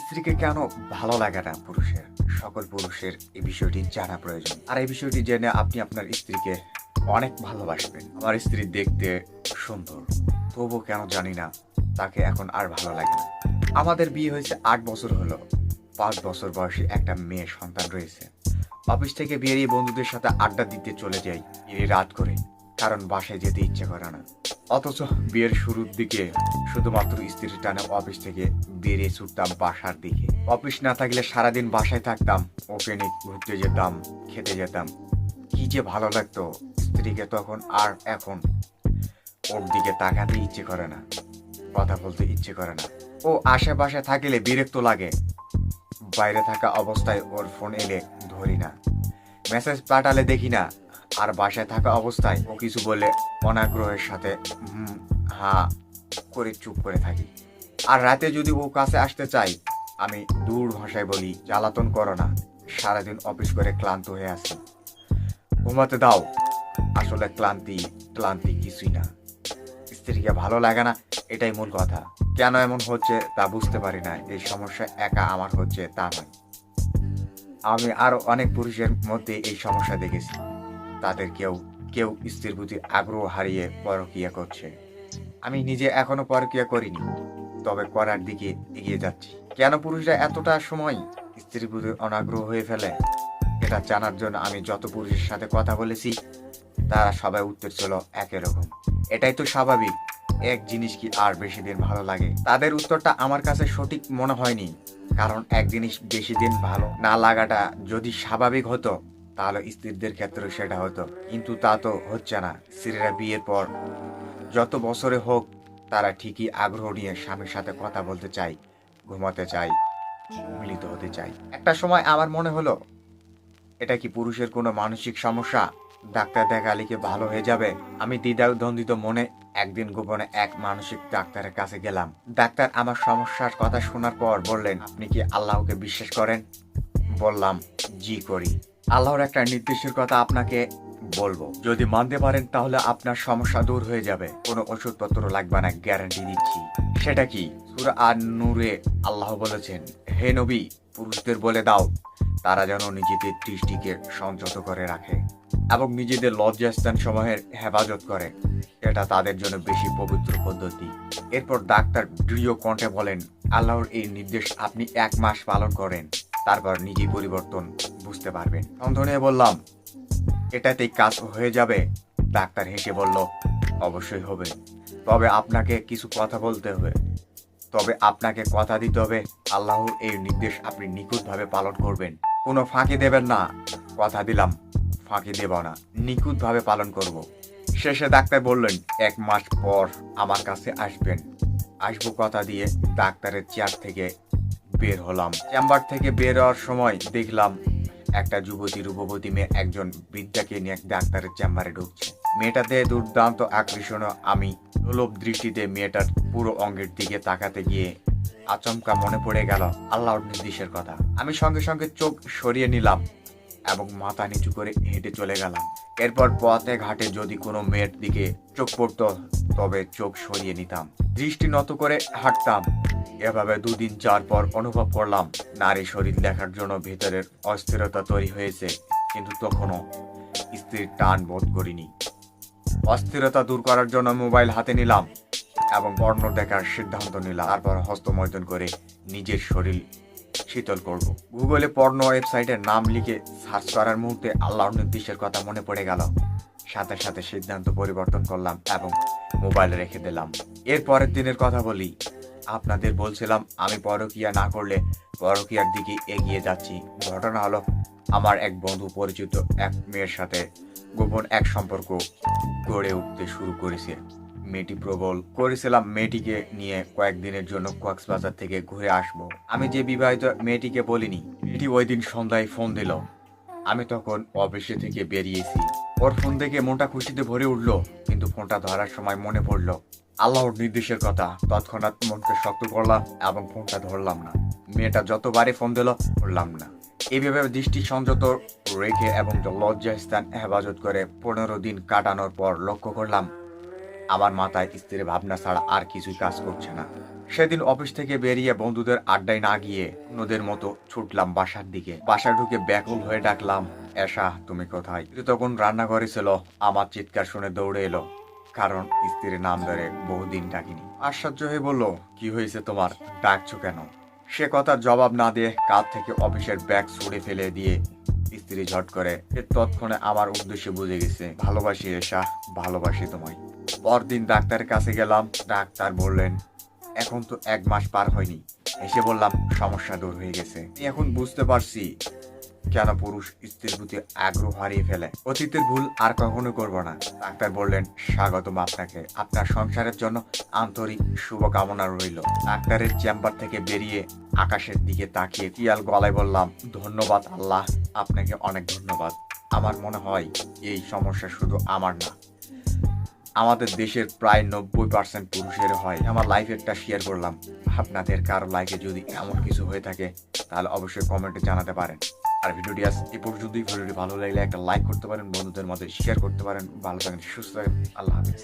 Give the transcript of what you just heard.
স্ত্রীকে কেন ভালো লাগে না পুরুষের? সকল পুরুষের এই বিষয়টি জানা প্রয়োজন। আর এই বিষয়টি জেনে আপনি আপনার স্ত্রীকে অনেক ভালোবাসবেন। আমার স্ত্রী দেখতে সুন্দর, তবু কেন জানি না তাকে এখন আর ভালো লাগে না। আমাদের বিয়ে হয়েছে 8 বছর হলো। 5 বছর বয়সী একটা মেয়ে সন্তান রয়েছে। অফিস থেকে বেরিয়ে বন্ধুদের সাথে আড্ডা দিতে চলে যাই রাত করে, কারণ বাসায় যেতে ইচ্ছে করে না। অথচ বিয়ের শুরুর দিকে শুধুমাত্র স্ত্রীর টানে অফিস থেকে বেরিয়ে ছুটতাম বাসার দিকে। অফিস না থাকলে সারাদিন বাসায় থাকতাম, ওপেনে ঘুরতে যেতাম, খেতে যেতাম। কি যে ভালো লাগতো স্ত্রীকে তখন, আর এখন ওর দিকে তাকাতে ইচ্ছে করে না, কথা বলতে ইচ্ছে করে না। ও আশেপাশে থাকলে বিরক্ত লাগে। বাইরে থাকা অবস্থায় ওর ফোন এলে ধরি না, মেসেজ পাঠালে দেখি না। আর বাসায় থাকা অবস্থায় ও কিছু বলে অনাগ্রহের সাথে হা করে চুপ করে থাকি। আর রাতে যদি ও কাছে আসতে চাই, আমি দূর ভাষায় বলি, জ্বালাতন করো না, সারাদিন অফিস করে ক্লান্ত হয়ে আছি, ঘুমাতে দাও। আসলে ক্লান্তি ক্লান্তি কিছুই না, স্ত্রীকে ভালো লাগে না, এটাই মূল কথা। কেন এমন হচ্ছে তা বুঝতে পারি না। এই সমস্যা একা আমার হচ্ছে তা নয়, আমি আরো অনেক পুরুষের মধ্যে এই সমস্যা দেখেছি। তাদের কেউ কেউ স্ত্রীর প্রতি আগ্রহ হারিয়ে পরকীয়া করছে। আমি নিজে এখনো পরকীয়া করিনি, তবে করার দিকে এগিয়ে যাচ্ছি। কেন পুরুষরা এতটা সময় স্ত্রীর প্রতি অনাগ্রহ হয়ে ফেলে, এটা জানার জন্য আমি যত পুরুষের সাথে কথা বলেছি, তারা সবাই উত্তর ছিল একই রকম, এটাই তো স্বাভাবিক, এক জিনিস কি আর বেশি দিন ভালো লাগে। তাদের উত্তরটা আমার কাছে সঠিক মনে হয়নি, কারণ এক জিনিস বেশি দিন ভালো না লাগাটা যদি স্বাভাবিক হতো, তাহলে স্ত্রীদের ক্ষেত্রে সেটা হতো, কিন্তু তা তো হচ্ছে না। স্ত্রীরা বিয়ের পর যত বছরে হোক, তারা ঠিকই আগ্রহ নিয়ে স্বামীর সাথে কথা বলতে চায়, ঘুমাতে চায়, মিলিত হতে চায়। একটা সময় আমার মনে হলো, এটা কি পুরুষের কোনো মানসিক সমস্যা? ডাক্তার দেখালে কি ভালো হয়ে যাবে? আমি দ্বিধাদ্বন্দ্বিত মনে একদিন গোপনে এক মানসিক ডাক্তারের কাছে গেলাম। ডাক্তার আমার সমস্যার কথা শোনার পর বললেন, আপনি কি আল্লাহকে বিশ্বাস করেন? বললাম, জি করি। আল্লাহর একটা নির্দেশের কথা আপনাকে বলবো, যদি মানতে পারেন তাহলে আপনার সমস্যা দূর হয়ে যাবে, কোনো ওষুধপত্র লাগবে না, গ্যারান্টি দিচ্ছি। সেটা কি? সূরা আন-নূরে আল্লাহ বলেছেন, হে নবী, পুরুষদের বলে দাও তারা যেন নিজেদের দৃষ্টিকে সংযত করে রাখে এবং নিজেদের লজ্জাস্থান সমূহের হেফাজত করে, এটা তাদের জন্য বেশি পবিত্র পদ্ধতি। এরপর ডাক্তার দৃঢ় কণ্ঠে বলেন, আল্লাহর এই নির্দেশ আপনি 1 মাস পালন করেন, তারপর নিজেই পরিবর্তন বুঝতে পারবেন। সন্দেহ নিয়ে বললাম, এটাতেই কাজ হয়ে যাবে? ডাক্তার হেসে বলল, অবশ্যই হবে, তবে আপনাকে কিছু কথা বলতে হবে। তবে আপনাকে কথা দিতে হবে, আল্লাহর এই নির্দেশ আপনি নিখুঁতভাবে পালন করবেন, কোনো ফাঁকি দেবেন না। কথা দিলাম, ফাঁকি দেব না, নিখুঁতভাবে পালন করব। শেষে ডাক্তার বললেন, 1 মাস পর আমার কাছে আসবেন। আসবো কথা দিয়ে ডাক্তারের চেয়ার থেকে বের হলাম। চেম্বার থেকে বের হওয়ার সময় দেখলাম একটা যুবতী রূপবতী মেয়ে একজন বৃদ্ধাকে নিয়ে ডাক্তারের চেম্বারে ঢুকছে। মেয়েটাতে দুর্দান্ত আকর্ষণীয়। আমি লোলুপ দৃষ্টিতে মেয়েটার পুরো অঙ্গের দিকে তাকাতে গিয়ে আচমকা মনে পড়ে গেল আল্লাহর নির্দেশের কথা। আমি সঙ্গে সঙ্গে চোখ সরিয়ে নিলাম এবং মাথা নিচু করে হেঁটে চলে গেলাম। এরপর পথে ঘাটে যদি কোনো মেয়ের দিকে চোখ পড়তো, তবে চোখ সরিয়ে নিতাম, দৃষ্টি নত করে হাঁটতাম। এভাবে 2 দিন যাওয়ার পর অনুভব করলাম নারী শরীর দেখার জন্য ভেতরের অস্থিরতা তৈরি হয়েছে, কিন্তু তখনও স্ত্রীর টান বোধ করিনি। অস্থিরতা দূর করার জন্য মোবাইল হাতে নিলাম এবং পর্ণ দেখার সিদ্ধান্ত নিলাম। তারপর হস্তমৈথুন করে নিজের শরীর শীতল করব। গুগলে পর্ণ ওয়েবসাইটের নাম লিখে সার্চ করার মুহূর্তে আল্লাহর নির্দেশের কথা মনে পড়ে গেল। সাথে সাথে সিদ্ধান্ত পরিবর্তন করলাম এবং মোবাইল রেখে দিলাম। এর পরের দিনের কথা বলি। আপনাদের বলছিলাম আমি পরকীয়া না করলে পরকীয়ার দিকে এগিয়ে যাচ্ছি। ঘটনা হলো, আমার এক বন্ধু পরিচিত এক মেয়ের সাথে গোপন এক সম্পর্ক গড়ে উঠতে শুরু করেছে। মেয়েটি প্রবল করেছিলাম মেয়েটিকে নিয়ে কয়েকদিনের জন্য কক্সবাজার থেকে ঘুরে আসবো। আমি যে বিবাহিত মেয়েটিকে বলিনি। মেয়েটি ওই দিন সন্ধ্যায় ফোন দিল। আমি তখন অফিসে থেকে বেরিয়েছি। ওর ফোন দেখে মনটা খুশিতে ভরে উঠলো, কিন্তু ফোনটা ধরার সময় মনে পড়লো আল্লাহর নির্দেশের কথা। তৎক্ষণাৎ মনকে শক্ত করলাম এবং ফোনটা ধরলাম না। মেয়েটা যতবারই ফোন দিল, ধরলাম না। এইভাবে দৃষ্টি সংযত রেখে এবং লজ্জাস্থান হেফাজত করে 15 দিন কাটানোর পর লক্ষ্য করলাম আমার মাথায় স্ত্রীর ভাবনা ছাড়া আর কিছুই কাজ করছে না। সেদিন অফিস থেকে বেরিয়ে বন্ধুদের আড্ডায় না গিয়ে নদের মতো ছুটলাম বাসার দিকে। বাসায় ঢুকে ব্যাকুল হয়ে ডাকলাম, এসা তুমি কোথায়? কিন্তু তখন রান্নাঘরে ছিল। আমার চিৎকার শুনে দৌড়ে এলো, কারণ স্ত্রীর নাম ধরে বহুদিন ডাকিনি। আশ্চর্য হয়ে বলল, কি হয়েছে তোমার, ডাকছো কেন? সে কথার জবাব না দিয়ে কাঁধ থেকে অফিসের ব্যাগ ছুঁড়ে ফেলে দিয়ে স্ত্রী ঝট করে তৎক্ষণে আমার উদ্দেশ্যে বুঝে গেছে। ভালোবাসি এসা, ভালোবাসি তোমায়। পরদিন ডাক্তারের কাছে গেলাম। ডাক্তার বললেন, এখন তো 1 মাস পার হয়নি। এসে বললাম, সমস্যা দূর হয়ে গেছে। আমি এখন বুঝতে পারছি কেন পুরুষ স্ত্রীর প্রতি আগ্রহ হারিয়ে ফেলে। অতীতের ভুল আর কখনো করব না। ডাক্তার বললেন, স্বাগতম আপনাকে, আপনার সংসারের জন্য আন্তরিক শুভকামনা রইল। ডাক্তারের চেম্বার থেকে বেরিয়ে আকাশের দিকে তাকিয়ে পিয়াল গলায় বললাম, ধন্যবাদ আল্লাহ, আপনাকে অনেক ধন্যবাদ। আমার মনে হয় এই সমস্যা শুধু আমার না, আমাদের দেশের প্রায় 90% পুরুষের হয়। আমার লাইফেরটা শেয়ার করলাম। আপনাদের কারো লাইফে যদি এমন কিছু হয়ে থাকে তাহলে অবশ্যই কমেন্টে জানাতে পারেন। আর ভিডিওটি আজ এই পর্যন্তই। ভিডিওটি ভালো লাগলে একটা লাইক করতে পারেন, বন্ধুদের মধ্যে শেয়ার করতে পারেন। ভালো থাকেন, সুস্থ থাকেন, আল্লাহ হাফিজ।